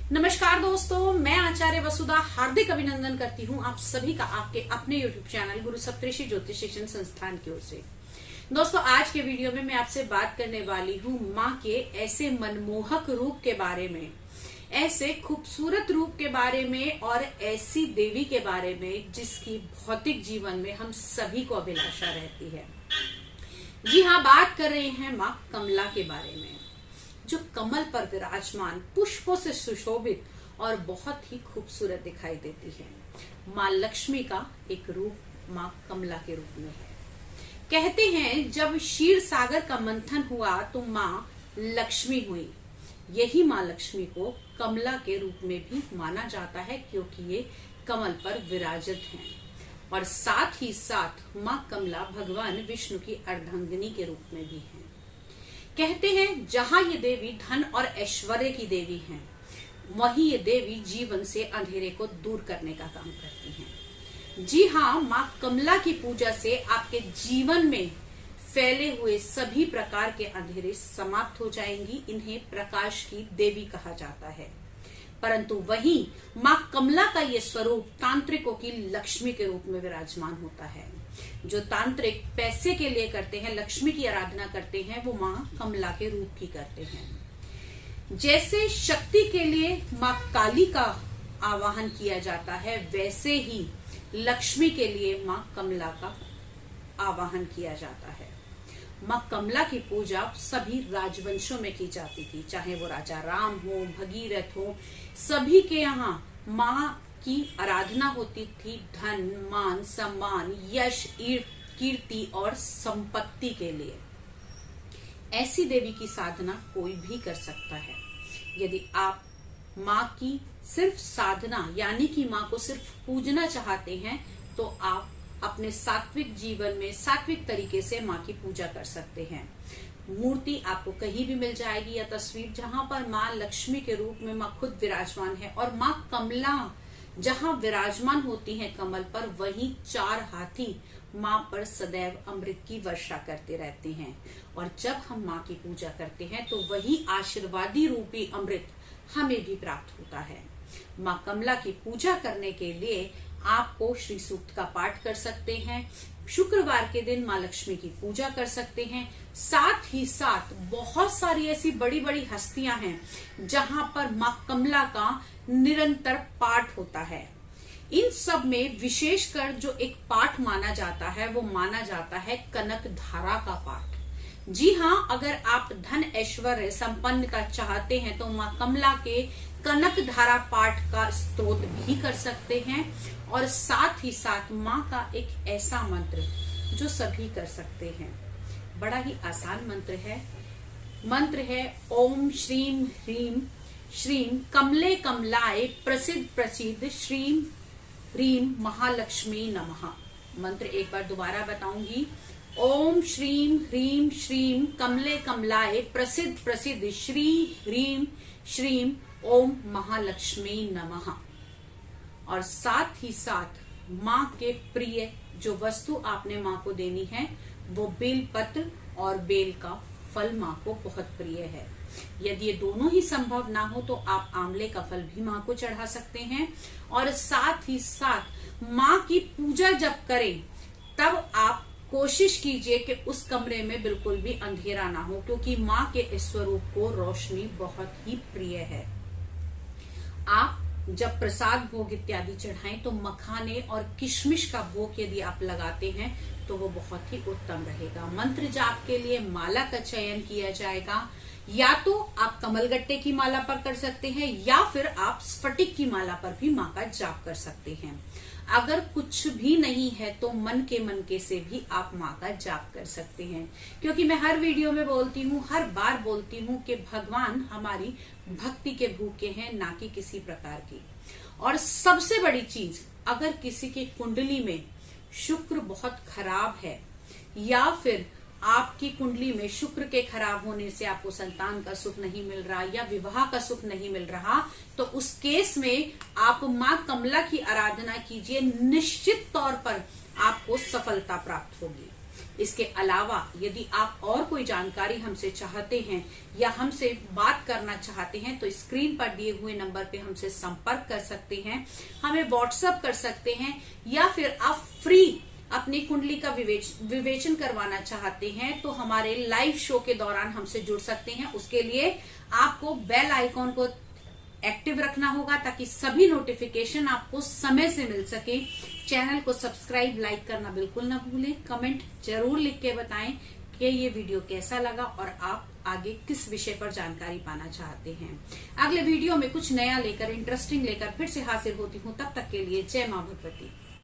नमस्कार दोस्तों, मैं आचार्य वसुधा हार्दिक अभिनंदन करती हूँ आप सभी का आपके अपने YouTube चैनल गुरु सप्तऋषि ज्योतिष शिक्षण संस्थान की ओर से। दोस्तों, आज के वीडियो में मैं आपसे बात करने वाली हूँ माँ के ऐसे मनमोहक रूप के बारे में, ऐसे खूबसूरत रूप के बारे में और ऐसी देवी के बारे में जिसकी भौतिक जीवन में हम सभी को अभिलाषा रहती है। जी हाँ, बात कर रहे हैं माँ कमला के बारे में, जो कमल पर विराजमान पुष्पों से सुशोभित और बहुत ही खूबसूरत दिखाई देती है। माँ लक्ष्मी का एक रूप माँ कमला के रूप में है। कहते हैं जब क्षीर सागर का मंथन हुआ तो माँ लक्ष्मी हुई। यही माँ लक्ष्मी को कमला के रूप में भी माना जाता है क्योंकि ये कमल पर विराजित हैं और साथ ही साथ माँ कमला भगवान विष्णु की अर्धांगिनी के रूप में भी है। कहते हैं जहां ये देवी धन और ऐश्वर्य की देवी हैं, वहीं ये देवी जीवन से अंधेरे को दूर करने का काम करती हैं। जी हाँ, माँ कमला की पूजा से आपके जीवन में फैले हुए सभी प्रकार के अंधेरे समाप्त हो जाएंगी। इन्हें प्रकाश की देवी कहा जाता है। परंतु वहीं माँ कमला का ये स्वरूप तांत्रिकों की लक्ष्मी के रूप में विराजमान होता है। जो तांत्रिक पैसे के लिए करते हैं, लक्ष्मी की आराधना करते हैं, वो माँ कमला के रूप की करते हैं। जैसे शक्ति के लिए माँ काली का आवाहन किया जाता है, वैसे ही लक्ष्मी के लिए माँ कमला का आवाहन किया जाता है। माँ कमला की पूजा सभी राजवंशों में की जाती थी, चाहे वो राजा राम हो, भगीरथ हो, सभी के यहाँ माँ की आराधना होती थी धन, मान, सम्मान, यश, कीर्ति और संपत्ति के लिए। ऐसी देवी की साधना कोई भी कर सकता है। यदि आप माँ की सिर्फ साधना यानी कि माँ को सिर्फ पूजना चाहते हैं तो आप अपने सात्विक जीवन में सात्विक तरीके से माँ की पूजा कर सकते हैं। मूर्ति आपको कहीं भी मिल जाएगी या तस्वीर जहां पर माँ लक्ष्मी के रूप में माँ खुद विराजमान है और माँ कमला जहां विराजमान होती हैं कमल पर, वहीं 4 हाथी माँ पर सदैव अमृत की वर्षा करते रहते हैं। और जब हम माँ की पूजा करते हैं तो वही आशीर्वादी रूपी अमृत हमें भी प्राप्त होता है। माँ कमला की पूजा करने के लिए आपको श्री सूक्त का पाठ कर सकते हैं। शुक्रवार के दिन माँ लक्ष्मी की पूजा कर सकते हैं। साथ ही साथ बहुत सारी ऐसी बड़ी बड़ी हस्तियां हैं जहां पर माँ कमला का निरंतर पाठ होता है। इन सब में विशेषकर जो एक पाठ माना जाता है वो माना जाता है कनक धारा का पाठ। जी हाँ, अगर आप धन ऐश्वर्य संपन्नता चाहते हैं तो माँ कमला के कनक धारा पाठ का स्तोत्र भी कर सकते हैं। और साथ ही साथ माँ का एक ऐसा मंत्र जो सभी कर सकते हैं, बड़ा ही आसान मंत्र है ओम श्रीम ह्रीम श्रीम कमले कमलाय प्रसिद्ध प्रसिद्ध श्रीम ह्रीम महालक्ष्मी नमः। मंत्र एक बार दोबारा बताऊंगी। ओम श्रीम ह्रीम श्रीम कमले कमलाय प्रसिद्ध प्रसिद्ध श्री ह्रीम श्रीम ओम महालक्ष्मी नमः। और साथ ही साथ माँ के प्रिय जो वस्तु आपने माँ को देनी है वो बेल पत्र और बेल का फल माँ को बहुत प्रिय है। यदि ये दोनों ही संभव ना हो तो आप आंवले का फल भी माँ को चढ़ा सकते हैं। और साथ ही साथ माँ की पूजा जब करें तब आप कोशिश कीजिए कि उस कमरे में बिल्कुल भी अंधेरा ना हो, क्योंकि माँ के इस स्वरूप को रोशनी बहुत ही प्रिय है। आप जब प्रसाद भोग इत्यादि चढ़ाएं तो मखाने और किशमिश का भोग यदि आप लगाते हैं तो वो बहुत ही उत्तम रहेगा। मंत्र जाप के लिए माला का चयन किया जाएगा। या तो आप कमलगट्टे की माला पर कर सकते हैं या फिर आप स्फटिक की माला पर भी माँ का जाप कर सकते हैं। अगर कुछ भी नहीं है तो मन के से भी आप माँ का जाप कर सकते हैं, क्योंकि मैं हर वीडियो में बोलती हूँ, हर बार बोलती हूँ कि भगवान हमारी भक्ति के भूखे हैं, ना कि किसी प्रकार की। और सबसे बड़ी चीज, अगर किसी की कुंडली में शुक्र बहुत खराब है या फिर आपकी कुंडली में शुक्र के खराब होने से आपको संतान का सुख नहीं मिल रहा या विवाह का सुख नहीं मिल रहा, तो उस केस में आप माँ कमला की आराधना कीजिए। निश्चित तौर पर आपको सफलता प्राप्त होगी। इसके अलावा यदि आप और कोई जानकारी हमसे चाहते हैं या हमसे बात करना चाहते हैं तो स्क्रीन पर दिए हुए नंबर पे हमसे संपर्क कर सकते हैं, हमें व्हाट्सएप कर सकते हैं, या फिर आप फ्री अपनी कुंडली का विवेचन करवाना चाहते हैं तो हमारे लाइव शो के दौरान हमसे जुड़ सकते हैं। उसके लिए आपको बेल आइकॉन को एक्टिव रखना होगा ताकि सभी नोटिफिकेशन आपको समय से मिल सके। चैनल को सब्सक्राइब, लाइक करना बिल्कुल ना भूलें। कमेंट जरूर लिख के बताएं कि ये वीडियो कैसा लगा और आप आगे किस विषय पर जानकारी पाना चाहते हैं। अगले वीडियो में कुछ नया लेकर, इंटरेस्टिंग लेकर फिर से हाजिर होती हूँ। तब तक के लिए जय मां भगवती।